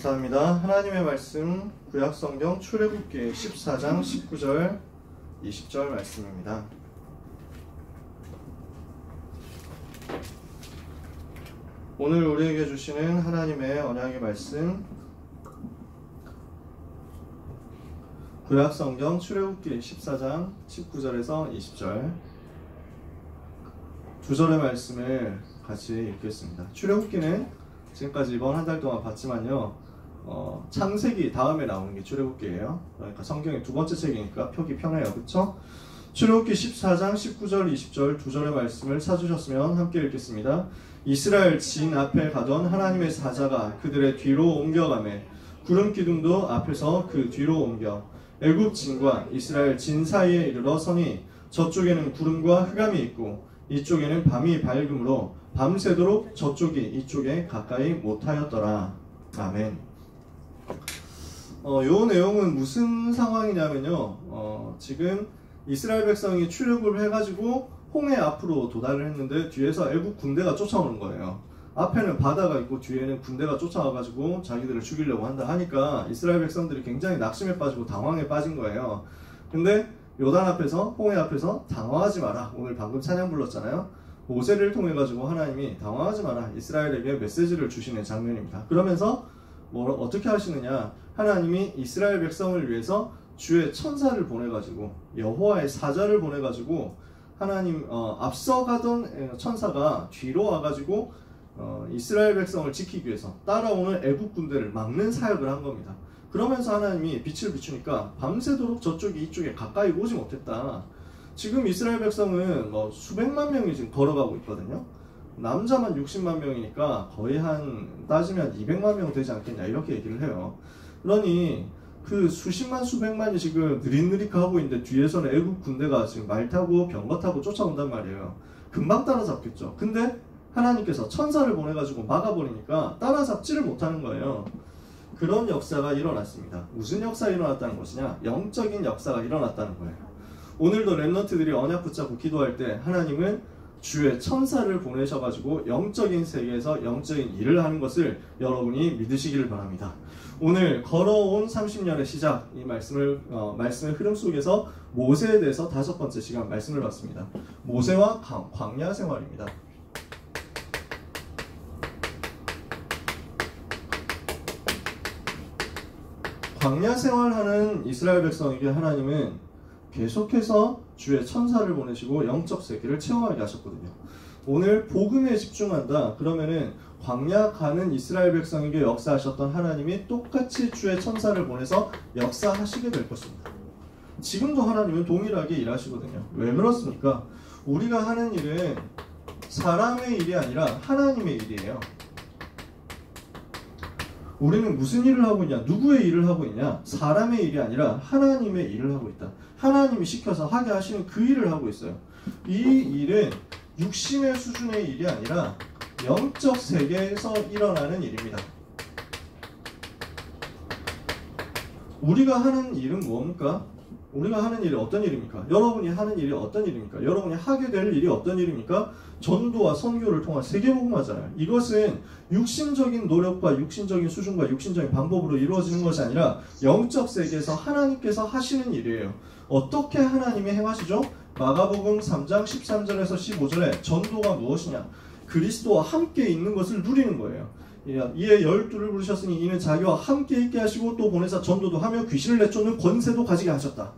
감사합니다. 하나님의 말씀 구약성경 출애굽기 14장 19절 20절 말씀입니다. 오늘 우리에게 주시는 하나님의 언약의 말씀 구약성경 출애굽기 14장 19절에서 20절 두 절의 말씀을 같이 읽겠습니다. 출애굽기는 지금까지 이번 한 달 동안 봤지만요, 창세기 다음에 나오는 게 출애굽기예요. 그러니까 성경의 두 번째 책이니까 표기 편해요, 그렇죠? 출애굽기 14장 19절 20절 두 절의 말씀을 찾으셨으면 함께 읽겠습니다. 이스라엘 진 앞에 가던 하나님의 사자가 그들의 뒤로 옮겨가매 구름 기둥도 앞에서 그 뒤로 옮겨 애굽 진과 이스라엘 진 사이에 이르러 서니 저쪽에는 구름과 흑암이 있고 이쪽에는 밤이 밝음으로 밤새도록 저쪽이 이쪽에 가까이 못하였더라. 아멘. 요 내용은 무슨 상황이냐면요, 지금 이스라엘 백성이 출애굽을 해가지고 홍해 앞으로 도달을 했는데 뒤에서 애국 군대가 쫓아오는 거예요. 앞에는 바다가 있고 뒤에는 군대가 쫓아와가지고 자기들을 죽이려고 한다 하니까 이스라엘 백성들이 굉장히 낙심에 빠지고 당황에 빠진 거예요. 근데 요단 앞에서, 홍해 앞에서 당황하지 마라. 오늘 방금 찬양 불렀잖아요. 모세를 통해 가지고 하나님이 당황하지 마라, 이스라엘에게 메시지를 주시는 장면입니다. 그러면서 어떻게 하시느냐, 하나님이 이스라엘 백성을 위해서 주의 천사를 보내가지고 여호와의 사자를 보내가지고 하나님 앞서가던 천사가 뒤로 와가지고 이스라엘 백성을 지키기 위해서 따라오는 애국 군대를 막는 사역을 한 겁니다. 그러면서 하나님이 빛을 비추니까 밤새도록 저쪽이 이쪽에 가까이 오지 못했다. 지금 이스라엘 백성은 수백만 명이 지금 걸어가고 있거든요. 남자만 60만 명이니까 거의 따지면 200만 명 되지 않겠냐, 이렇게 얘기를 해요. 그러니 그 수십만 수백만이 지금 느릿느릿하고 있는데 뒤에서는 애국 군대가 지금 말 타고 병거 타고 쫓아온단 말이에요. 금방 따라잡겠죠. 근데 하나님께서 천사를 보내가지고 막아버리니까 따라잡지를 못하는 거예요. 그런 역사가 일어났습니다. 무슨 역사가 일어났다는 것이냐? 영적인 역사가 일어났다는 거예요. 오늘도 렘넌트들이 언약 붙잡고 기도할 때 하나님은 주의 천사를 보내셔가지고 영적인 세계에서 영적인 일을 하는 것을 여러분이 믿으시기를 바랍니다. 오늘 걸어온 30년의 시작, 이 말씀의 흐름 속에서 모세에 대해서 다섯 번째 시간 말씀을 봤습니다. 모세와 광야 생활입니다. 광야 생활하는 이스라엘 백성에게 하나님은 계속해서 주의 천사를 보내시고 영적 세계를 체험하게 하셨거든요. 오늘 복음에 집중한다 그러면은 광야 가는 이스라엘 백성에게 역사하셨던 하나님이 똑같이 주의 천사를 보내서 역사하시게 될 것입니다. 지금도 하나님은 동일하게 일하시거든요. 왜 그렇습니까? 우리가 하는 일은 사람의 일이 아니라 하나님의 일이에요. 우리는 무슨 일을 하고 있냐? 누구의 일을 하고 있냐? 사람의 일이 아니라 하나님의 일을 하고 있다. 하나님이 시켜서 하게 하시는 그 일을 하고 있어요. 이 일은 육신의 수준의 일이 아니라 영적 세계에서 일어나는 일입니다. 우리가 하는 일은 뭡니까? 우리가 하는 일이 어떤 일입니까? 여러분이 하는 일이 어떤 일입니까? 여러분이 하게 될 일이 어떤 일입니까? 전도와 선교를 통한 세계복음화잖아요. 이것은 육신적인 노력과 육신적인 수준과 육신적인 방법으로 이루어지는 것이 아니라 영적 세계에서 하나님께서 하시는 일이에요. 어떻게 하나님이 행하시죠? 마가복음 3장 13절에서 15절에 전도가 무엇이냐? 그리스도와 함께 있는 것을 누리는 거예요. 이에 12를 부르셨으니 이는 자기와 함께 있게 하시고 또 보내사 전도도 하며 귀신을 내쫓는 권세도 가지게 하셨다.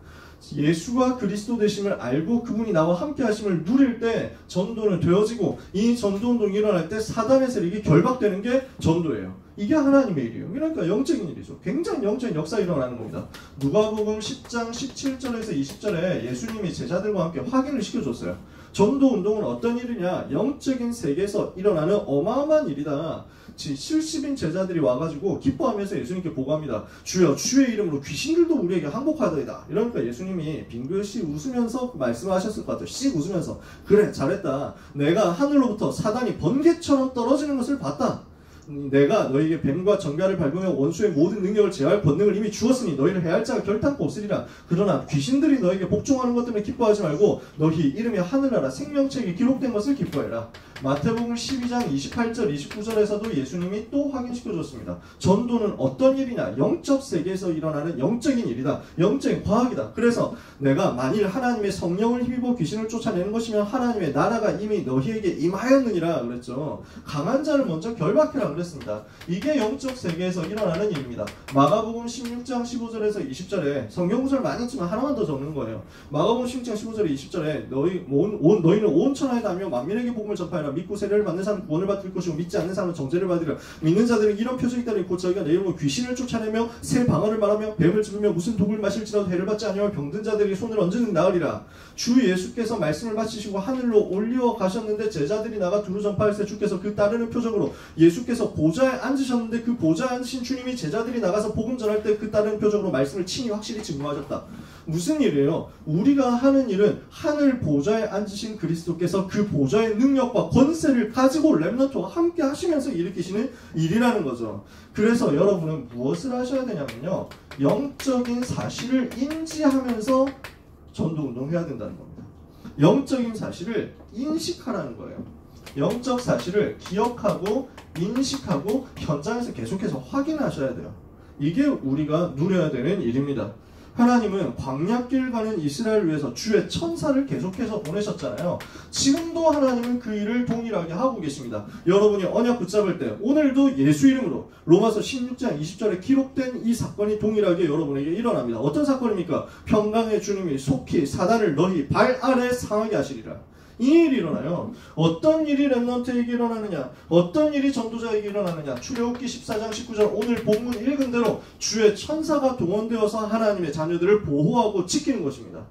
예수가 그리스도 되심을 알고 그분이 나와 함께 하심을 누릴 때 전도는 되어지고, 이 전도운동이 일어날 때 사단의 세력이 결박되는 게 전도예요. 이게 하나님의 일이에요. 그러니까 영적인 일이죠. 굉장히 영적인 역사가 일어나는 겁니다. 누가복음 10장 17절에서 20절에 예수님이 제자들과 함께 확인을 시켜줬어요. 전도운동은 어떤 일이냐? 영적인 세계에서 일어나는 어마어마한 일이다. 70인 제자들이 와가지고 기뻐하면서 예수님께 보고합니다. 주여, 주의 이름으로 귀신들도 우리에게 항복하더이다. 이러니까 예수님이 빙긋이 웃으면서 말씀하셨을 것 같아요. 씩 웃으면서, 그래, 잘했다. 내가 하늘로부터 사단이 번개처럼 떨어지는 것을 봤다. 내가 너희에게 뱀과 정갈을 밟으며 원수의 모든 능력을 제어할 권능을 이미 주었으니 너희를 해할 자가 결단코 없으리라. 그러나 귀신들이 너에게 복종하는 것 때문에 기뻐하지 말고 너희 이름이 하늘나라 생명책에 기록된 것을 기뻐해라. 마태복음 12장 28절 29절에서도 예수님이 또 확인시켜줬습니다. 전도는 어떤 일이냐? 영적 세계에서 일어나는 영적인 일이다. 영적인 과학이다. 그래서 내가 만일 하나님의 성령을 힘입어 귀신을 쫓아내는 것이면 하나님의 나라가 이미 너희에게 임하였느니라 그랬죠. 강한 자를 먼저 결박해라 그랬습니다. 이게 영적 세계에서 일어나는 일입니다. 마가복음 16장 15절에서 20절에 성경구절 많이 있지만 하나만 더 적는 거예요. 마가복음 16장 15절에 20절에 너희는 온 천하에 다니며 만민에게 복음을 전파해라. 믿고 세례를 받는 사람은 구원을 받을 것이고 믿지 않는 사람은 정죄를 받으리라. 믿는 자들은 이런 표적이 있다니 곧 저희가 내 이름으로 귀신을 쫓아내며 새 방언을 말하며 뱀을 집으며 무슨 독을 마실지라도 해를 받지 아니하며 병든 자들에게 손을 얹으는 나으리라. 주 예수께서 말씀을 마치시고 하늘로 올리어 가셨는데 제자들이 나가 두루 전파할세 주께서 그 따르는 표적으로 예수께서 보좌에 앉으셨는데 그 보좌에 앉으신 주님이 제자들이 나가서 복음 전할 때 그 따르는 표적으로 말씀을 친히 확실히 증거하셨다. 무슨 일이에요? 우리가 하는 일은 하늘 보좌에 앉으신 그리스도께서 그 보좌의 능력과 권세를 가지고 렘넌트와 함께 하시면서 일으키시는 일이라는 거죠. 그래서 여러분은 무엇을 하셔야 되냐면요, 영적인 사실을 인지하면서 전도운동을 해야 된다는 겁니다. 영적인 사실을 인식하라는 거예요. 영적 사실을 기억하고 인식하고 현장에서 계속해서 확인하셔야 돼요. 이게 우리가 누려야 되는 일입니다. 하나님은 광야길 가는 이스라엘을 위해서 주의 천사를 계속해서 보내셨잖아요. 지금도 하나님은 그 일을 동일하게 하고 계십니다. 여러분이 언약 붙잡을 때 오늘도 예수 이름으로 로마서 16장 20절에 기록된 이 사건이 동일하게 여러분에게 일어납니다. 어떤 사건입니까? 평강의 주님이 속히 사단을 너희 발 아래 상하게 하시리라. 이 일이 일어나요. 어떤 일이 렘넌트에게 일어나느냐? 어떤 일이 전도자에게 일어나느냐? 출애굽기 14장 19절 오늘 본문 읽은 대로 주의 천사가 동원되어서 하나님의 자녀들을 보호하고 지키는 것입니다.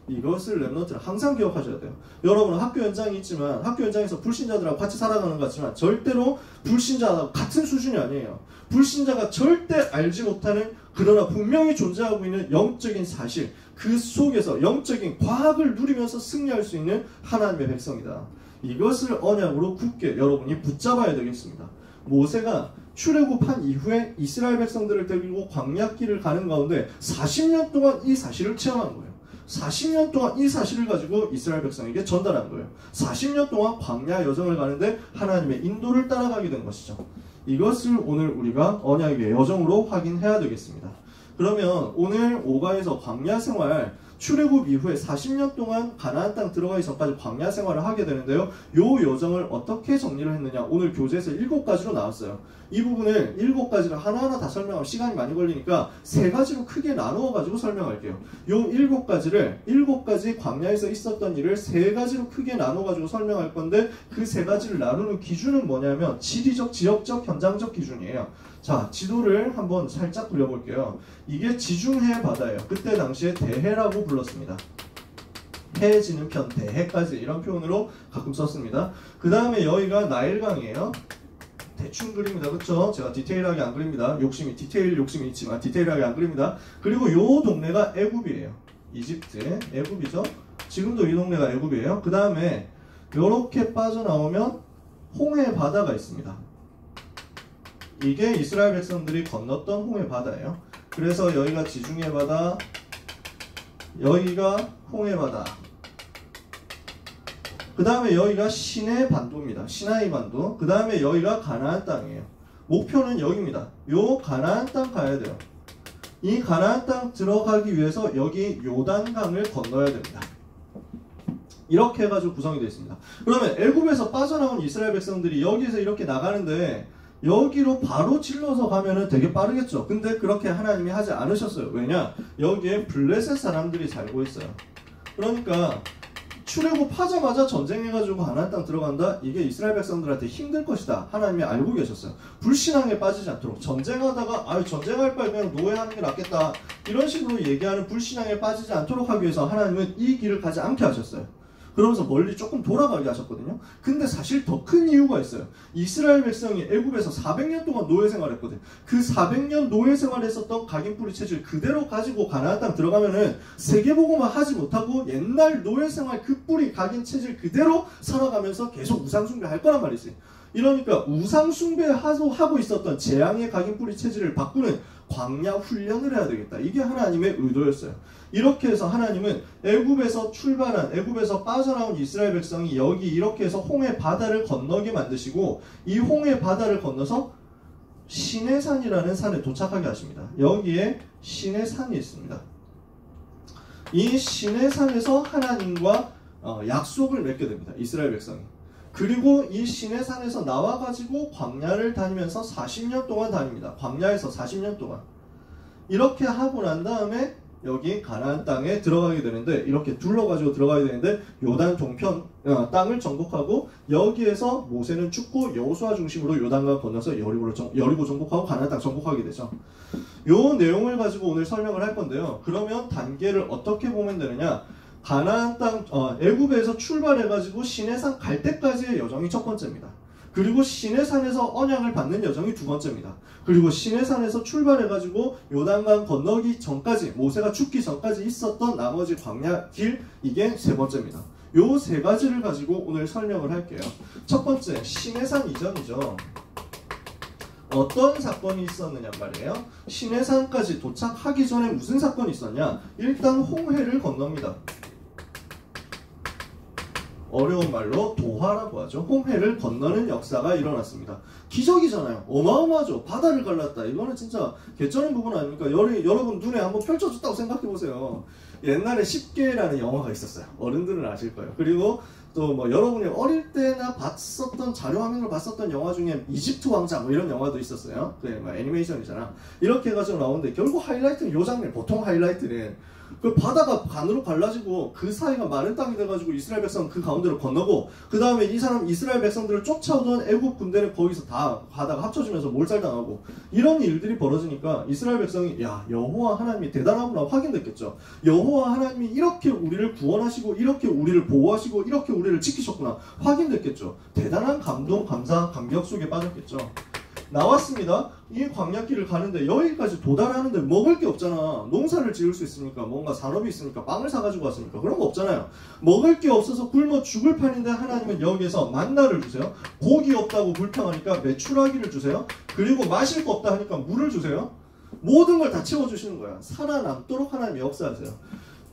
이것을 렘넌트는 항상 기억하셔야 돼요. 여러분은 학교 현장이 있지만 학교 현장에서 불신자들하고 같이 살아가는 것 같지만 절대로 불신자하고 같은 수준이 아니에요. 불신자가 절대 알지 못하는, 그러나 분명히 존재하고 있는 영적인 사실, 그 속에서 영적인 과학을 누리면서 승리할 수 있는 하나님의 백성이다. 이것을 언약으로 굳게 여러분이 붙잡아야 되겠습니다. 모세가 출애굽한 이후에 이스라엘 백성들을 데리고 광야길을 가는 가운데 40년 동안 이 사실을 체험한 거예요. 40년 동안 이 사실을 가지고 이스라엘 백성에게 전달한 거예요. 40년 동안 광야 여정을 가는데 하나님의 인도를 따라가게 된 것이죠. 이것을 오늘 우리가 언약의 여정으로 확인해야 되겠습니다. 그러면 오늘 오가에서 광야 생활, 출애굽 이후에 40년 동안 가나안 땅 들어가기 전까지 광야 생활을 하게 되는데요. 요 여정을 어떻게 정리를 했느냐? 오늘 교재에서 7가지로 나왔어요. 이 부분을 7가지를 하나하나 다 설명하면 시간이 많이 걸리니까 3가지로 크게 나누어 가지고 설명할게요. 요 7가지를 7가지 광야에서 있었던 일을 3가지로 크게 나누어 가지고 설명할 건데, 그 3가지를 나누는 기준은 뭐냐면 지리적, 지역적, 현장적 기준이에요. 자, 지도를 한번 살짝 그려볼게요. 이게 지중해 바다예요. 그때 당시에 대해라고 불렀습니다. 해 지는 편, 대해까지 이런 표현으로 가끔 썼습니다. 그 다음에 여기가 나일강이에요. 대충 그립니다. 그쵸? 제가 디테일하게 안 그립니다. 디테일 욕심이 있지만 디테일하게 안 그립니다. 그리고 요 동네가 애굽이에요. 이집트, 애굽이죠? 지금도 이 동네가 애굽이에요. 그 다음에 요렇게 빠져나오면 홍해 바다가 있습니다. 이게 이스라엘 백성들이 건넜던 홍해 바다예요. 그래서 여기가 지중해 바다, 여기가 홍해 바다, 그 다음에 여기가 시내 반도입니다. 시나이 반도. 그 다음에 여기가 가나안 땅이에요. 목표는 여기입니다. 요 가나안 땅 가야 돼요. 이 가나안 땅 들어가기 위해서 여기 요단강을 건너야 됩니다. 이렇게 해가지고 구성이 되어 있습니다. 그러면 애굽에서 빠져나온 이스라엘 백성들이 여기서 이렇게 나가는데 여기로 바로 질러서 가면은 되게 빠르겠죠. 근데 그렇게 하나님이 하지 않으셨어요. 왜냐? 여기에 블레셋 사람들이 살고 있어요. 그러니까 출애굽하자마자 전쟁해가지고 가나안 땅 들어간다? 이게 이스라엘 백성들한테 힘들 것이다. 하나님이 알고 계셨어요. 불신앙에 빠지지 않도록, 전쟁하다가 전쟁할 바에 그냥 노예하는 게 낫겠다, 이런 식으로 얘기하는 불신앙에 빠지지 않도록 하기 위해서 하나님은 이 길을 가지 않게 하셨어요. 그러면서 멀리 조금 돌아가게 하셨거든요. 근데 사실 더 큰 이유가 있어요. 이스라엘 백성이 애굽에서 400년 동안 노예 생활했거든요. 그 400년 노예 생활했었던 각인뿌리 체질 그대로 가지고 가나안 땅 들어가면은 세계복음화 하지 못하고 옛날 노예 생활 그 뿌리 각인 체질 그대로 살아가면서 계속 우상숭배 할 거란 말이지. 이러니까 우상 숭배하고 있었던 재앙의 각인뿌리 체질을 바꾸는 광야 훈련을 해야 되겠다. 이게 하나님의 의도였어요. 이렇게 해서 하나님은 애굽에서 빠져나온 이스라엘 백성이 여기 이렇게 해서 홍해 바다를 건너게 만드시고 이 홍해 바다를 건너서 시내산이라는 산에 도착하게 하십니다. 여기에 시내산이 있습니다. 이 시내산에서 하나님과 약속을 맺게 됩니다. 이스라엘 백성이. 그리고 이 시내산에서 나와가지고 광야를 다니면서 40년 동안 다닙니다. 광야에서 40년 동안. 이렇게 하고 난 다음에 여기 가나안 땅에 들어가게 되는데, 이렇게 둘러가지고 들어가게 되는데 요단 동편 땅을 정복하고, 여기에서 모세는 죽고 여호수아 중심으로 요단강 건너서 여리고 정복하고 가나안 땅 정복하게 되죠. 요 내용을 가지고 오늘 설명을 할 건데요. 그러면 단계를 어떻게 보면 되느냐? 가나안 땅 애굽에서 출발해가지고 시내산 갈 때까지의 여정이 첫 번째입니다. 그리고 시내산에서 언약을 받는 여정이 두 번째입니다. 그리고 시내산에서 출발해가지고 요단강 건너기 전까지, 모세가 죽기 전까지 있었던 나머지 광야 길, 이게 세 번째입니다. 요 세 가지를 가지고 오늘 설명을 할게요. 첫 번째, 시내산 이전이죠. 어떤 사건이 있었느냐 말이에요. 시내산까지 도착하기 전에 무슨 사건이 있었냐? 일단 홍해를 건넙니다. 어려운 말로 도하라고 하죠. 홍해를 건너는 역사가 일어났습니다. 기적이잖아요. 어마어마하죠. 바다를 갈랐다. 이거는 진짜 개쩌는 부분 아닙니까? 여러분 눈에 한번 펼쳐줬다고 생각해보세요. 옛날에 10개라는 영화가 있었어요. 어른들은 아실 거예요. 그리고 또 뭐 여러분이 어릴 때나 봤었던 자료 화면으로 봤었던 영화 중에 이집트 왕자 뭐 이런 영화도 있었어요. 그게 뭐 애니메이션이잖아. 이렇게 해가지고 나오는데 결국 하이라이트는 요 장면, 보통 하이라이트는 그 바다가 반으로 갈라지고 그 사이가 마른 땅이 돼가지고 이스라엘 백성은 그 가운데로 건너고, 그 다음에 이스라엘 백성들을 쫓아오던 애국 군대는 거기서 다 바다가 합쳐지면서 몰살당하고, 이런 일들이 벌어지니까 이스라엘 백성이 야, 여호와 하나님이 대단하구나 확인됐겠죠. 여호와 하나님이 이렇게 우리를 구원하시고 이렇게 우리를 보호하시고 이렇게 우리를 지키셨구나 확인됐겠죠. 대단한 감동, 감사, 감격 속에 빠졌겠죠. 나왔습니다. 이 광야길을 가는데 여기까지 도달하는데 먹을 게 없잖아. 농사를 지을 수 있습니까? 뭔가 산업이 있으니까 빵을 사가지고 왔습니까? 그런 거 없잖아요. 먹을 게 없어서 굶어 죽을 판인데 하나님은 여기에서 만나를 주세요. 고기 없다고 불평하니까 메추라기를 주세요. 그리고 마실 거 없다 하니까 물을 주세요. 모든 걸 다 채워주시는 거야. 살아남도록 하나님이 역사하세요.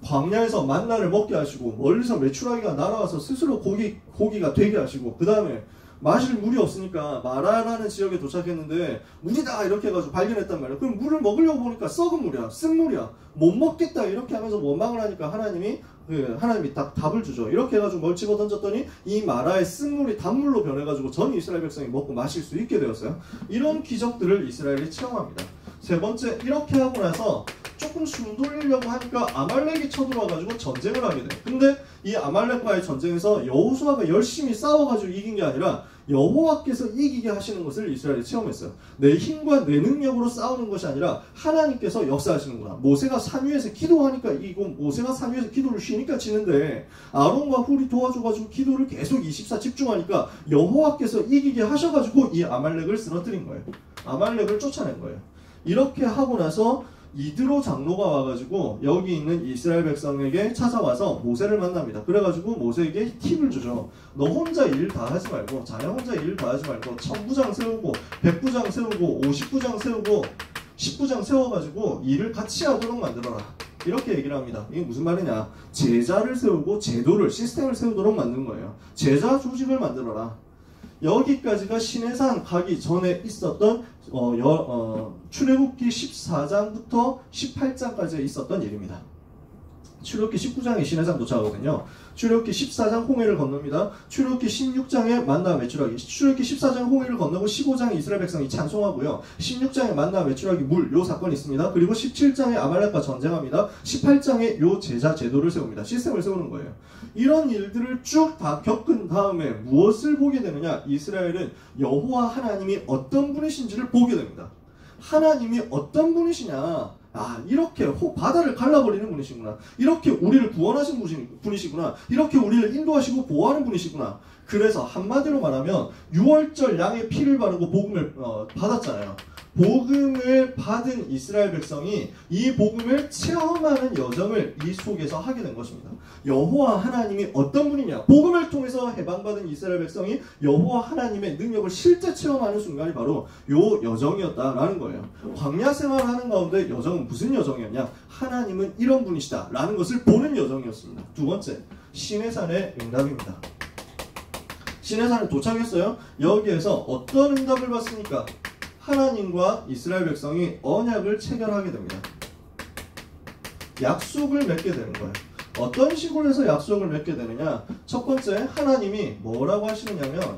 광야에서 만나를 먹게 하시고, 멀리서 메추라기가 날아와서 스스로 고기가 되게 하시고, 그 다음에 마실 물이 없으니까 마라라는 지역에 도착했는데 물이다 이렇게 해가지고 발견했단 말이야. 그럼 물을 먹으려고 보니까 썩은 물이야, 쓴 물이야, 못 먹겠다 이렇게 하면서 원망을 하니까 하나님이 딱 답을 주죠. 이렇게 해가지고 뭘 집어 던졌더니 이 마라의 쓴 물이 단물로 변해가지고 전 이스라엘 백성이 먹고 마실 수 있게 되었어요. 이런 기적들을 이스라엘이 체험합니다. 세 번째, 이렇게 하고 나서 조금 숨 돌리려고 하니까 아말렉이 쳐들어와가지고 전쟁을 하게 돼요. 근데 이 아말렉과의 전쟁에서 여호수아가 열심히 싸워가지고 이긴 게 아니라 여호와께서 이기게 하시는 것을 이스라엘이 체험했어요. 내 힘과 내 능력으로 싸우는 것이 아니라 하나님께서 역사하시는구나. 모세가 산 위에서 기도하니까 이기고, 모세가 산 위에서 기도를 쉬니까 지는데, 아론과 훌이 도와줘가지고 기도를 계속 24 집중하니까 여호와께서 이기게 하셔가지고 이 아말렉을 쓰러뜨린 거예요. 아말렉을 쫓아낸 거예요. 이렇게 하고 나서 이드로 장로가 와가지고 여기 있는 이스라엘 백성에게 찾아와서 모세를 만납니다. 그래가지고 모세에게 팁을 주죠. 너 혼자 일 다 하지 말고, 자네 혼자 일 다 하지 말고 1000부장 세우고 100부장 세우고 50부장 세우고 10부장 세워가지고 일을 같이 하도록 만들어라. 이렇게 얘기를 합니다. 이게 무슨 말이냐? 제자를 세우고 제도를, 시스템을 세우도록 만든 거예요. 제자 조직을 만들어라. 여기까지가 시내산 가기 전에 있었던 출애굽기 14장부터 18장까지 있었던 일입니다. 출애굽기 19장에 시내산 도착하거든요. 출애굽기 14장 홍해를 건넙니다. 출애굽기 16장에 만나 메추라기, 출애굽기 14장 홍해를 건너고 15장에 이스라엘 백성이 찬송하고요. 16장에 만나 메추라기 물, 요 사건이 있습니다. 그리고 17장에 아말렉과 전쟁합니다. 18장에 요 제자 제도를 세웁니다. 시스템을 세우는 거예요. 이런 일들을 쭉 다 겪은 다음에 무엇을 보게 되느냐? 이스라엘은 여호와 하나님이 어떤 분이신지를 보게 됩니다. 하나님이 어떤 분이시냐? 아, 이렇게 바다를 갈라버리는 분이시구나. 이렇게 우리를 구원하신 분이시구나. 이렇게 우리를 인도하시고 보호하는 분이시구나. 그래서 한마디로 말하면 6월절 양의 피를 바르고 복음을 받았잖아요. 복음을 받은 이스라엘 백성이 이 복음을 체험하는 여정을 이 속에서 하게 된 것입니다. 여호와 하나님이 어떤 분이냐? 복음을 통해서 해방받은 이스라엘 백성이 여호와 하나님의 능력을 실제 체험하는 순간이 바로 요 여정이었다라는 거예요. 광야 생활을 하는 가운데 여정은 무슨 여정이었냐? 하나님은 이런 분이시다 라는 것을 보는 여정이었습니다. 두 번째, 시내산의 응답입니다. 시내산에 도착했어요. 여기에서 어떤 응답을 받습니까? 하나님과 이스라엘 백성이 언약을 체결하게 됩니다. 약속을 맺게 되는 거예요. 어떤 식으로 해서 약속을 맺게 되느냐? 첫 번째, 하나님이 뭐라고 하시느냐면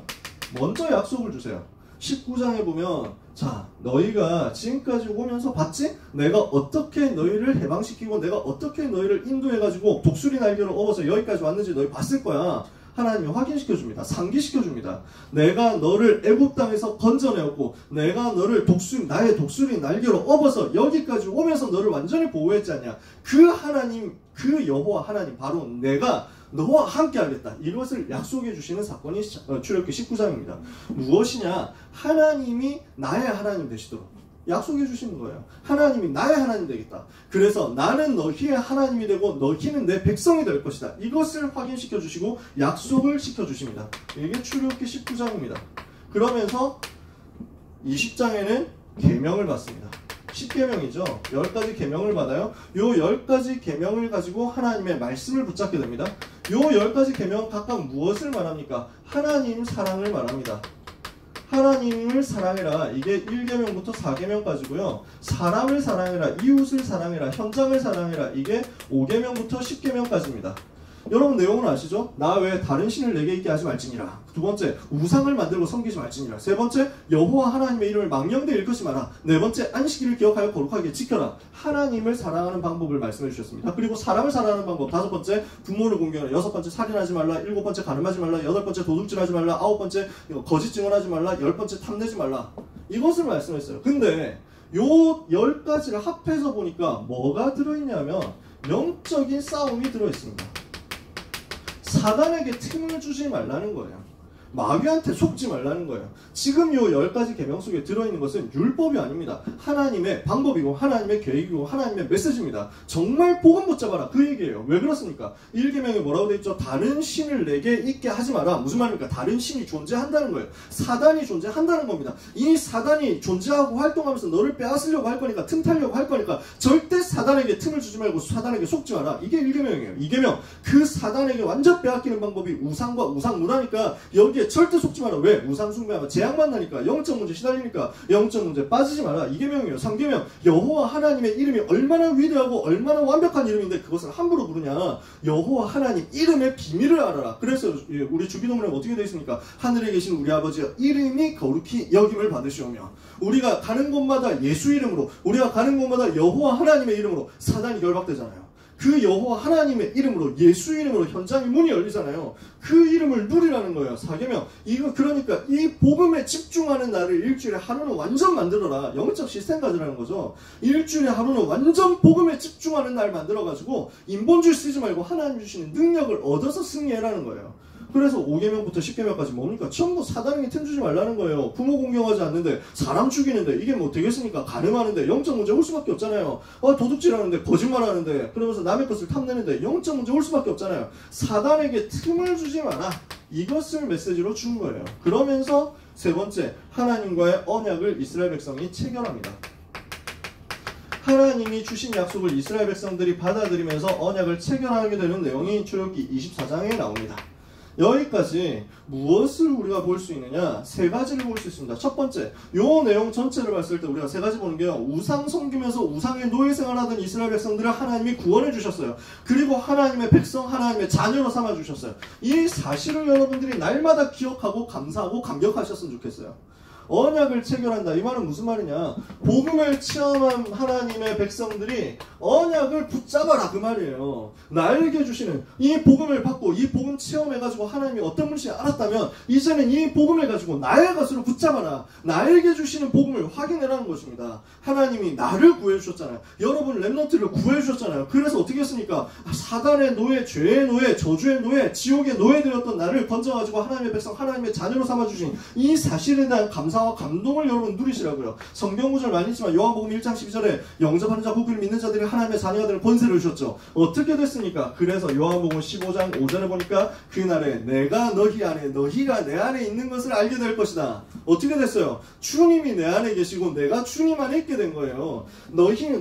먼저 약속을 주세요. 19장에 보면 자, 너희가 지금까지 오면서 봤지? 내가 어떻게 너희를 해방시키고 내가 어떻게 너희를 인도해가지고 독수리 날개로 업어서 여기까지 왔는지 너희 봤을 거야. 하나님이 확인시켜줍니다. 상기시켜줍니다. 내가 너를 애굽 땅에서 건져내었고 내가 너를 나의 독수리 날개로 업어서 여기까지 오면서 너를 완전히 보호했지 않냐. 그 하나님, 그 여호와 하나님 바로 내가 너와 함께 하겠다. 이것을 약속해 주시는 사건이 출애굽기 19장입니다. 무엇이냐? 하나님이 나의 하나님 되시도록 약속해 주시는 거예요. 하나님이 나의 하나님 되겠다. 그래서 나는 너희의 하나님이 되고 너희는 내 백성이 될 것이다. 이것을 확인시켜 주시고 약속을 시켜 주십니다. 이게 출애굽기 19장입니다. 그러면서 20장에는 계명을 받습니다. 10계명이죠. 10가지 계명을 받아요. 요 10가지 계명을 가지고 하나님의 말씀을 붙잡게 됩니다. 요 10가지 계명 각각 무엇을 말합니까? 하나님 사랑을 말합니다. 하나님을 사랑해라. 이게 1계명부터 4계명까지고요. 사람을 사랑해라. 이웃을 사랑해라. 현장을 사랑해라. 이게 5계명부터 10계명까지입니다. 여러분 내용은 아시죠? 나 외에 다른 신을 내게 있게 하지 말지니라. 두 번째, 우상을 만들고 섬기지 말지니라. 세 번째, 여호와 하나님의 이름을 망령되이 일컫지 마라. 네 번째, 안식일을 기억하여 거룩하게 지켜라. 하나님을 사랑하는 방법을 말씀해 주셨습니다. 그리고 사람을 사랑하는 방법. 다섯 번째, 부모를 공경하라. 여섯 번째, 살인하지 말라. 일곱 번째, 가늠하지 말라. 여덟 번째, 도둑질하지 말라. 아홉 번째, 거짓 증언하지 말라. 열 번째, 탐내지 말라. 이것을 말씀했어요. 근데 요 10가지를 합해서 보니까 뭐가 들어있냐면 영적인 싸움이 들어있습니다. 사단에게 틈을 주지 말라는 거예요. 마귀한테 속지 말라는 거예요. 지금 요 10가지 계명 속에 들어있는 것은 율법이 아닙니다. 하나님의 방법이고 하나님의 계획이고 하나님의 메시지입니다. 정말 복음 붙잡아라 그 얘기예요. 왜 그렇습니까? 1계명에 뭐라고 되어 있죠? 다른 신을 내게 있게 하지 마라. 무슨 말입니까? 다른 신이 존재한다는 거예요. 사단이 존재한다는 겁니다. 이 사단이 존재하고 활동하면서 너를 빼앗으려고 할 거니까 틈타려고 할 거니까 절대 사단에게 틈을 주지 말고 사단에게 속지 마라. 이게 1계명이에요. 2계명, 그 사단에게 완전 빼앗기는 방법이 우상과 우상문화니까 여기에 절대 속지 마라. 왜? 우상 숭배하면 재앙 만나니까, 영적 문제 시달리니까 영적 문제 빠지지 마라. 2계명이에요. 3계명, 여호와 하나님의 이름이 얼마나 위대하고 얼마나 완벽한 이름인데 그것을 함부로 부르냐. 여호와 하나님 이름의 비밀을 알아라. 그래서 우리 주기도문에 어떻게 되어 있습니까? 하늘에 계신 우리 아버지여 이름이 거룩히 여김을 받으시오며. 우리가 가는 곳마다 예수 이름으로, 우리가 가는 곳마다 여호와 하나님의 이름으로 사단이 결박되잖아요. 그 여호와 하나님의 이름으로, 예수 이름으로 현장의 문이 열리잖아요. 그 이름을 누리라는 거예요. 4계명. 이거 그러니까 이 복음에 집중하는 날을 일주일에 하루는 완전 만들어라. 영적 시스템 가지라는 거죠. 일주일에 하루는 완전 복음에 집중하는 날 만들어가지고 인본주의 쓰지 말고 하나님 주시는 능력을 얻어서 승리해라는 거예요. 그래서 5계명부터 10계명까지 뭡니까? 전부 사단에게 틈 주지 말라는 거예요. 부모 공경하지 않는데, 사람 죽이는데, 이게 뭐 되겠습니까? 가늠하는데, 영적 문제 올 수밖에 없잖아요. 도둑질하는데, 거짓말하는데, 그러면서 남의 것을 탐내는데, 영적 문제 올 수밖에 없잖아요. 사단에게 틈을 주지 마라. 이것을 메시지로 준 거예요. 그러면서 세 번째, 하나님과의 언약을 이스라엘 백성이 체결합니다. 하나님이 주신 약속을 이스라엘 백성들이 받아들이면서 언약을 체결하게 되는 내용이 출애굽기 24장에 나옵니다. 여기까지 무엇을 우리가 볼 수 있느냐? 세 가지를 볼 수 있습니다. 첫 번째, 요 내용 전체를 봤을 때 우리가 세 가지 보는 게요. 우상 섬기면서 우상의 노예 생활하던 이스라엘 백성들을 하나님이 구원해 주셨어요. 그리고 하나님의 백성, 하나님의 자녀로 삼아 주셨어요. 이 사실을 여러분들이 날마다 기억하고 감사하고 감격하셨으면 좋겠어요. 언약을 체결한다. 이 말은 무슨 말이냐? 복음을 체험한 하나님의 백성들이 언약을 붙잡아라 그 말이에요. 나에게 주시는 이 복음을 받고 이 복음 체험해가지고 하나님이 어떤 분인지 알았다면 이제는 이 복음을 가지고 나의 것으로 붙잡아라. 나에게 주시는 복음을 확인해라는 것입니다. 하나님이 나를 구해주셨잖아요. 여러분 렘넌트를 구해주셨잖아요. 그래서 어떻게 했습니까? 사단의 노예, 죄의 노예, 저주의 노예, 지옥의 노예되었던 나를 건져가지고 하나님의 백성, 하나님의 자녀로 삼아주신 이 사실에 대한 감사와 감동을 여러분 누리시라고요. 성경 구절 많이 있지만 요한복음 1장 12절에 영접하는 자, 그를 믿는 자들이 하나님의 자녀가 되는 권세를 주셨죠. 어떻게 됐습니까? 그래서 요한복음 15장 5절에 보니까 그날에 내가 너희 안에, 너희가 내 안에 있는 것을 알게 될 것이다. 어떻게 됐어요? 주님이 내 안에 계시고 내가 주님 안에 있게 된 거예요.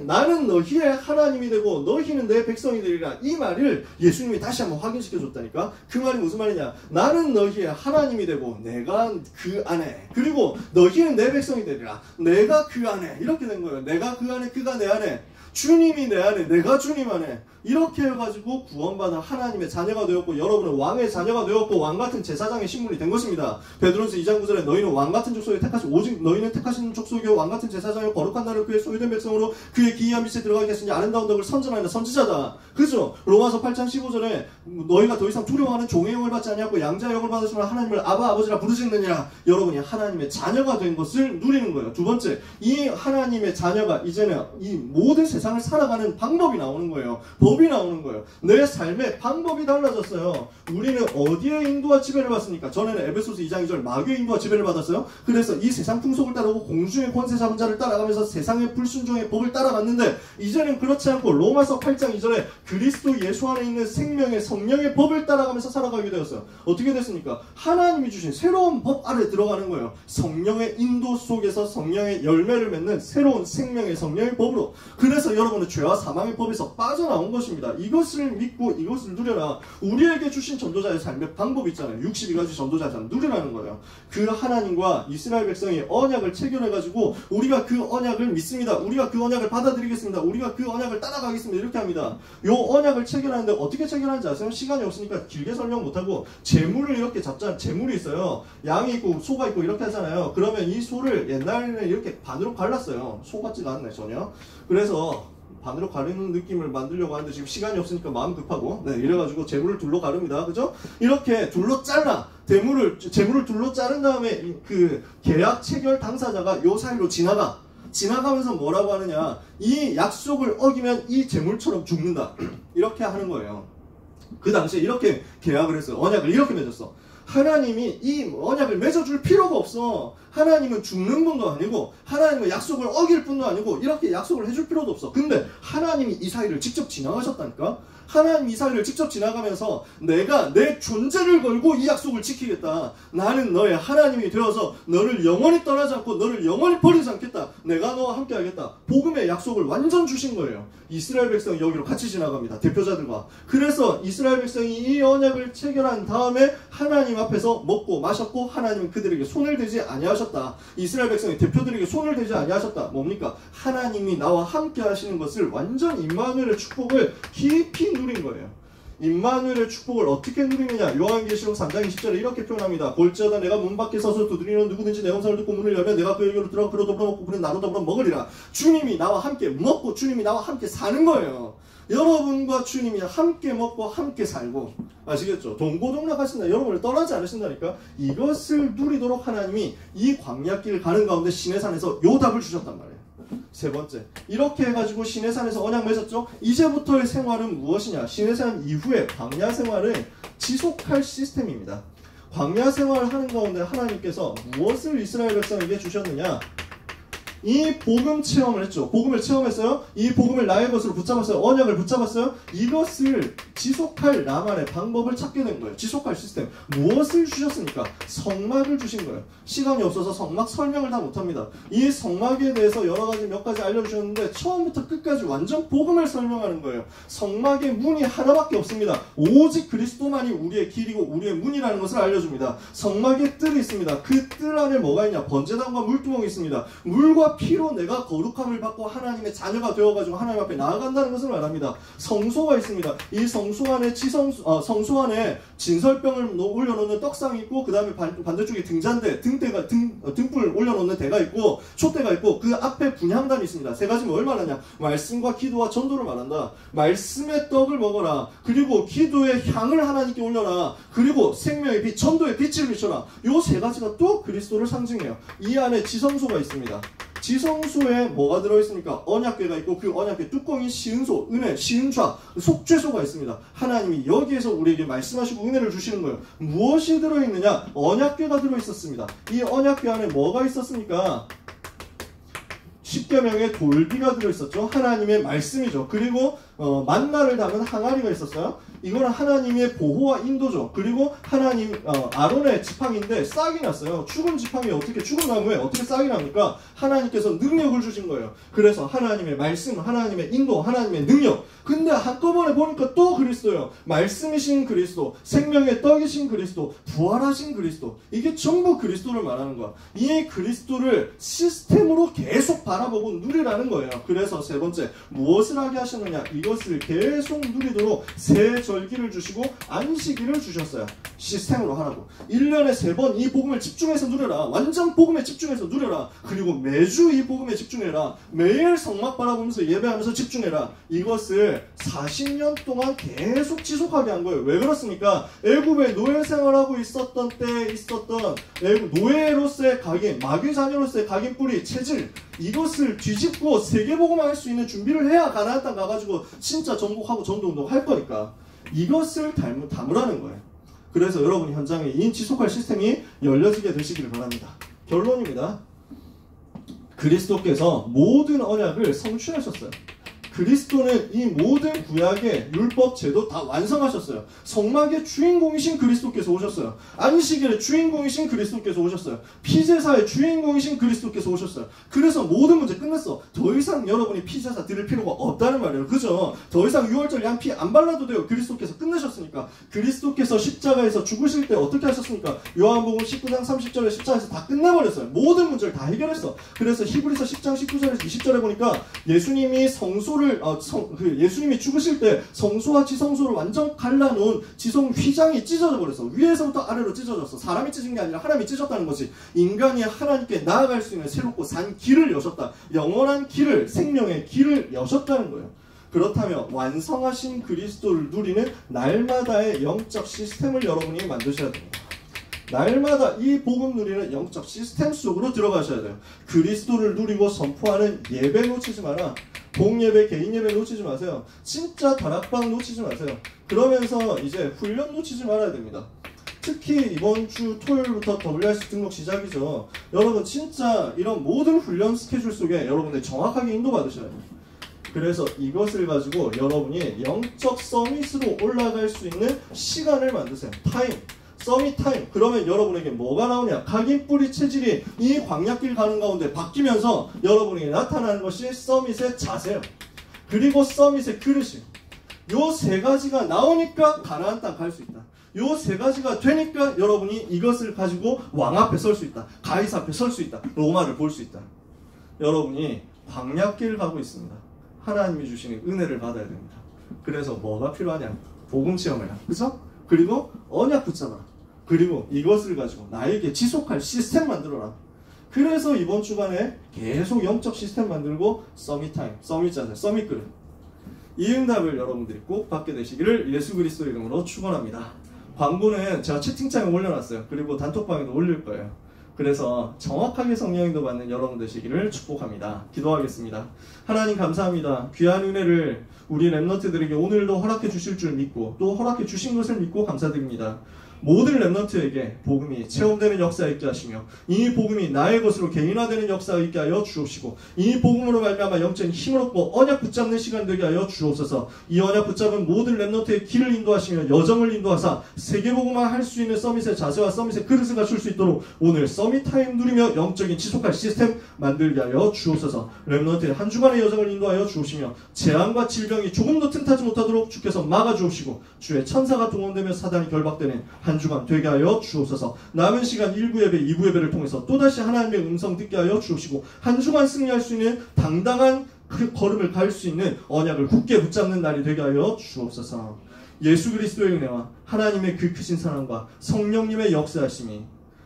나는 너희의 하나님이 되고 너희는 내 백성이 되리라. 이 말을 예수님이 다시 한번 확인시켜 줬다니까. 그 말이 무슨 말이냐? 나는 너희의 하나님이 되고 내가 그 안에, 그리고 너희는 내 백성이 되리라. 내가 그 안에, 이렇게 된 거예요. 내가 그 안에, 그가 내 안에, 주님이 내 안에, 내가 주님 안에, 이렇게 해가지고 구원받은 하나님의 자녀가 되었고 여러분은 왕의 자녀가 되었고 왕같은 제사장의 신분이 된 것입니다. 베드로서 2장 9절에 너희는 왕같은 족속에 택하신, 오직 너희는 택하신 족속이요 왕같은 제사장이요 거룩한 나라를 그의 소유된 백성으로 그의 기이한 빛에 들어가겠으니 아름다운 덕을 선전하는 선지자다. 그죠? 로마서 8장 15절에 너희가 더 이상 두려워하는 종의 영을 받지 아니하고 양자의 영을 받으시면 하나님을 아바 아버지라 부르시느니라. 여러분이 하나님의 자녀가 된 것을 누리는 거예요. 두 번째, 이 하나님의 자녀가 이제는 이 모든 세상을 살아가는 방법이 나오는 거예요. 법이 나오는 거예요. 내 삶의 방법이 달라졌어요. 우리는 어디에 인도와 지배를 받습니까? 전에는 에베소서 2장 2절 마귀의 인도와 지배를 받았어요. 그래서 이 세상 풍속을 따르고 공중의 권세 잡은 자를 따라가면서 세상의 불순종의 법을 따라갔는데 이제는 그렇지 않고 로마서 8장 2절에 그리스도 예수 안에 있는 생명의 성령의 법을 따라가면서 살아가게 되었어요. 어떻게 됐습니까? 하나님이 주신 새로운 법 아래 들어가는 거예요. 성령의 인도 속에서 성령의 열매를 맺는 새로운 생명의 성령의 법으로. 그래서 여러분은 죄와 사망의 법에서 빠져나온 것입니다. 이것을 믿고 이것을 누려라. 우리에게 주신 전도자의 삶의 방법이 있잖아요. 62가지 전도자의 삶 누리라는 거예요. 그 하나님과 이스라엘 백성이 언약을 체결해가지고 우리가 그 언약을 믿습니다. 우리가 그 언약을 받아들이겠습니다. 우리가 그 언약을 따라가겠습니다. 이렇게 합니다. 요 언약을 체결하는데 어떻게 체결하는지 아세요? 시간이 없으니까 길게 설명 못하고 재물을 이렇게 잡잖아요. 재물이 있어요. 양이 있고 소가 있고 이렇게 하잖아요. 그러면 이 소를 옛날에는 이렇게 반으로 갈랐어요. 소 같지가 않네 전혀. 그래서 반으로 가르는 느낌을 만들려고 하는데 지금 시간이 없으니까 마음 급하고 이래가지고 재물을 둘로 가릅니다. 그죠? 이렇게 둘로 잘라. 재물을 둘로 자른 다음에 그 계약 체결 당사자가 요 사이로 지나가면서 뭐라고 하느냐, 이 약속을 어기면 이 재물처럼 죽는다. 이렇게 하는 거예요. 그 당시에 이렇게 계약을 했어요. 언약을 이렇게 맺었어. 하나님이 이 언약을 맺어줄 필요가 없어. 하나님은 죽는 분도 아니고 하나님은 약속을 어길 분도 아니고 이렇게 약속을 해줄 필요도 없어. 근데 하나님이 이 사이를 직접 지나가셨다니까. 하나님 이 사이를 직접 지나가면서 내가 내 존재를 걸고 이 약속을 지키겠다. 나는 너의 하나님이 되어서 너를 영원히 떠나지 않고 너를 영원히 버리지 않겠다. 내가 너와 함께 하겠다. 복음의 약속을 완전 주신 거예요. 이스라엘 백성이 여기로 같이 지나갑니다. 대표자들과. 그래서 이스라엘 백성이 이 언약을 체결한 다음에 하나님 앞에서 먹고 마셨고 하나님은 그들에게 손을 대지 아니하셨다. 이스라엘 백성이 대표들에게 손을 대지 아니하셨다. 뭡니까? 하나님이 나와 함께 하시는 것을 완전 임마누엘의 축복을 깊이 누린 거예요. 임마누엘의 축복을 어떻게 누리느냐? 요한계시록 3장 20절에 이렇게 표현합니다. 볼지어다 내가 문 밖에 서서 두드리는 누구든지 내 음성을 듣고 문을 열면 내가 그에게로 들어가 그로 더불어 먹고 그는 나로 더불어 먹으리라. 주님이 나와 함께 먹고 주님이 나와 함께 사는 거예요. 여러분과 주님이 함께 먹고 함께 살고, 아시겠죠? 동고동락하신다. 여러분을 떠나지 않으신다니까. 이것을 누리도록 하나님이 이 광야길 가는 가운데 시내산에서 요 답을 주셨단 말이에요. 세 번째, 이렇게 해가지고 시내산에서 언약 맺었죠. 이제부터의 생활은 무엇이냐? 시내산 이후에 광야 생활을 지속할 시스템입니다. 광야 생활을 하는 가운데 하나님께서 무엇을 이스라엘 백성에게 주셨느냐? 이 복음 체험을 했죠. 복음을 체험했어요. 이 복음을 나의 것으로 붙잡았어요. 언약을 붙잡았어요. 이것을 지속할 나만의 방법을 찾게 된 거예요. 지속할 시스템. 무엇을 주셨습니까? 성막을 주신 거예요. 시간이 없어서 성막 설명을 다 못합니다. 이 성막에 대해서 여러 가지 몇 가지 알려주셨는데 처음부터 끝까지 완전 복음을 설명하는 거예요. 성막의 문이 하나밖에 없습니다. 오직 그리스도만이 우리의 길이고 우리의 문이라는 것을 알려줍니다. 성막에 뜰이 있습니다. 그 뜰 안에 뭐가 있냐? 번제단과 물두멍이 있습니다. 물과 말씀과 피로 내가 거룩함을 받고 하나님의 자녀가 되어가지고 하나님 앞에 나아간다는 것을 말합니다. 성소가 있습니다. 이 성소 안에 성소 안에 진설병을 올려놓는 떡상이 있고, 그 다음에 반대쪽에 등잔대, 등불 올려놓는 대가 있고, 촛대가 있고, 그 앞에 분향단이 있습니다. 세 가지는 뭘 말하냐? 말씀과 기도와 전도를 말한다. 말씀의 떡을 먹어라. 그리고 기도의 향을 하나님께 올려라. 그리고 생명의 빛, 전도의 빛을 비춰라. 요 세 가지가 또 그리스도를 상징해요. 이 안에 지성소가 있습니다. 지성소에 뭐가 들어있습니까? 언약궤가 있고, 그 언약궤 뚜껑이 시은소, 은혜, 시은좌, 속죄소가 있습니다. 하나님이 여기에서 우리에게 말씀하시고 은혜를 주시는 거예요. 무엇이 들어있느냐? 언약궤가 들어있었습니다. 이 언약궤 안에 뭐가 있었습니까? 10계명의 돌비가 들어있었죠. 하나님의 말씀이죠. 그리고 만나를 담은 항아리가 있었어요. 이거는 하나님의 보호와 인도죠. 그리고 하나님 아론의 지팡이인데 싹이 났어요. 죽은 지팡이 죽은 나무에 어떻게 싹이 납니까? 하나님께서 능력을 주신 거예요. 그래서 하나님의 말씀, 하나님의 인도, 하나님의 능력. 근데 한꺼번에 보니까 또 그리스도예요. 말씀이신 그리스도, 생명의 떡이신 그리스도, 부활하신 그리스도. 이게 전부 그리스도를 말하는 거야. 이 그리스도를 시스템으로 계속 바라보고 누리라는 거예요. 그래서 세 번째, 무엇을 하게 하셨느냐? 이것을 계속 누리도록 새 절기를 주시고 안식일을 주셨어요. 시스템으로 하라고. 1년에 3번 이 복음을 집중해서 누려라. 완전 복음에 집중해서 누려라. 그리고 매주 이 복음에 집중해라. 매일 성막 바라보면서 예배하면서 집중해라. 이것을 40년 동안 계속 지속하게 한 거예요. 왜 그렇습니까? 애굽에 노예 생활하고 있었던 때에 있었던 노예로서의 각인, 마귀 자녀로서의 각인 뿌리, 체질, 이것을 뒤집고 세계복음화 할 수 있는 준비를 해야 가나안 땅 가가지고 진짜 정복하고 전도운동 할 거니까 이것을 담으라는 거예요. 그래서 여러분이 현장에 이 지속할 시스템이 열려지게 되시기를 바랍니다. 결론입니다. 그리스도께서 모든 언약을 성취하셨어요. 그리스도는 이 모든 구약의 율법, 제도 다 완성하셨어요. 성막의 주인공이신 그리스도께서 오셨어요. 안식일의 주인공이신 그리스도께서 오셨어요. 피제사의 주인공이신 그리스도께서 오셨어요. 그래서 모든 문제 끝났어. 더 이상 여러분이 피제사 드릴 필요가 없다는 말이에요. 그죠? 더 이상 6월절 양피 안 발라도 돼요. 그리스도께서 끝내셨으니까. 그리스도께서 십자가에서 죽으실 때 어떻게 하셨습니까? 요한복음 19장 30절에 십자가에서 다 끝내버렸어요. 모든 문제를 다 해결했어. 그래서 히브리서 10장 19절에서 20절에 보니까 예수님이 예수님이 죽으실 때 성소와 지성소를 완전 갈라놓은 지성 휘장이 찢어져 버렸어. 위에서부터 아래로 찢어졌어. 사람이 찢은 게 아니라 하나님이 찢었다는 거지. 인간이 하나님께 나아갈 수 있는 새롭고 산 길을 여셨다. 영원한 길을, 생명의 길을 여셨다는 거예요. 그렇다면 완성하신 그리스도를 누리는 날마다의 영적 시스템을 여러분이 만드셔야 됩니다. 날마다 이 복음 누리는 영적 시스템 속으로 들어가셔야 돼요. 그리스도를 누리고 선포하는 예배 놓치지 마라. 공예배, 개인예배 놓치지 마세요. 진짜 다락방 놓치지 마세요. 그러면서 이제 훈련 놓치지 말아야 됩니다. 특히 이번 주 토요일부터 WRC 등록 시작이죠. 여러분 진짜 이런 모든 훈련 스케줄 속에 여러분들 정확하게 인도받으셔야 돼요. 그래서 이것을 가지고 여러분이 영적 서밋으로 올라갈 수 있는 시간을 만드세요. 타임. 서밋 타임. 그러면 여러분에게 뭐가 나오냐? 각인 뿌리 체질이 이 광야길 가는 가운데 바뀌면서 여러분에게 나타나는 것이 서밋의 자세요. 그리고 서밋의 그릇이. 요 세 가지가 나오니까 가나안 땅 갈 수 있다. 요 세 가지가 되니까 여러분이 이것을 가지고 왕 앞에 설 수 있다. 가이사 앞에 설 수 있다. 로마를 볼 수 있다. 여러분이 광야길 가고 있습니다. 하나님이 주시는 은혜를 받아야 됩니다. 그래서 뭐가 필요하냐? 복음 체험해라. 그죠? 그리고 언약 붙잡아라. 그리고 이것을 가지고 나에게 지속할 시스템 만들어라. 그래서 이번 주간에 계속 영적 시스템 만들고 서밋 타임, 서밋 자세, 서밋 그릇. 이 응답을 여러분들이 꼭 받게 되시기를 예수 그리스도 이름으로 축원합니다. 광고는 제가 채팅창에 올려놨어요. 그리고 단톡방에도 올릴 거예요. 그래서 정확하게 성령 인도 받는 여러분 되시기를 축복합니다. 기도하겠습니다. 하나님 감사합니다. 귀한 은혜를 우리 랩런트들에게 오늘도 허락해 주실 줄 믿고 또 허락해 주신 것을 믿고 감사드립니다. 모든 랩런트에게 복음이 체험되는 역사 있게 하시며 이 복음이 나의 것으로 개인화되는 역사 있게 하여 주옵시고 이 복음으로 말미암아 영적인 힘을 얻고 언약 붙잡는 시간 되게 하여 주옵소서. 이 언약 붙잡은 모든 랩런트의 길을 인도하시며 여정을 인도하사 세계복음화 할 수 있는 서밋의 자세와 서밋의 그릇을 갖출 수 있도록 오늘 서밋 타임 누리며 영적인 지속할 시스템 만들게 하여 주옵소서. 랩런트의 한 주간의 여정을 인도하여 주옵시며 재앙과 질병이 조금도 틈타지 못하도록 주께서 막아주옵시고 주의 천사가 동원되며 사단이 결박되는 한 주간 되게 하여 주옵소서. 남은 시간 1부 예배, 2부 예배를 통해서 또다시 하나님의 음성 듣게 하여 주옵시고 한 주간 승리할 수 있는 당당한 그 걸음을 갈 수 있는 언약을 굳게 붙잡는 날이 되게 하여 주옵소서. 예수 그리스도의 은혜와 하나님의 그 크신 사랑과 성령님의 역사하심이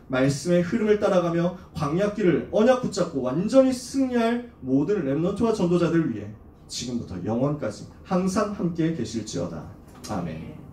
말씀의 흐름을 따라가며 광야길을 언약 붙잡고 완전히 승리할 모든 렘넌트와 전도자들 위해 지금부터 영원까지 항상 함께 계실지어다. 아멘.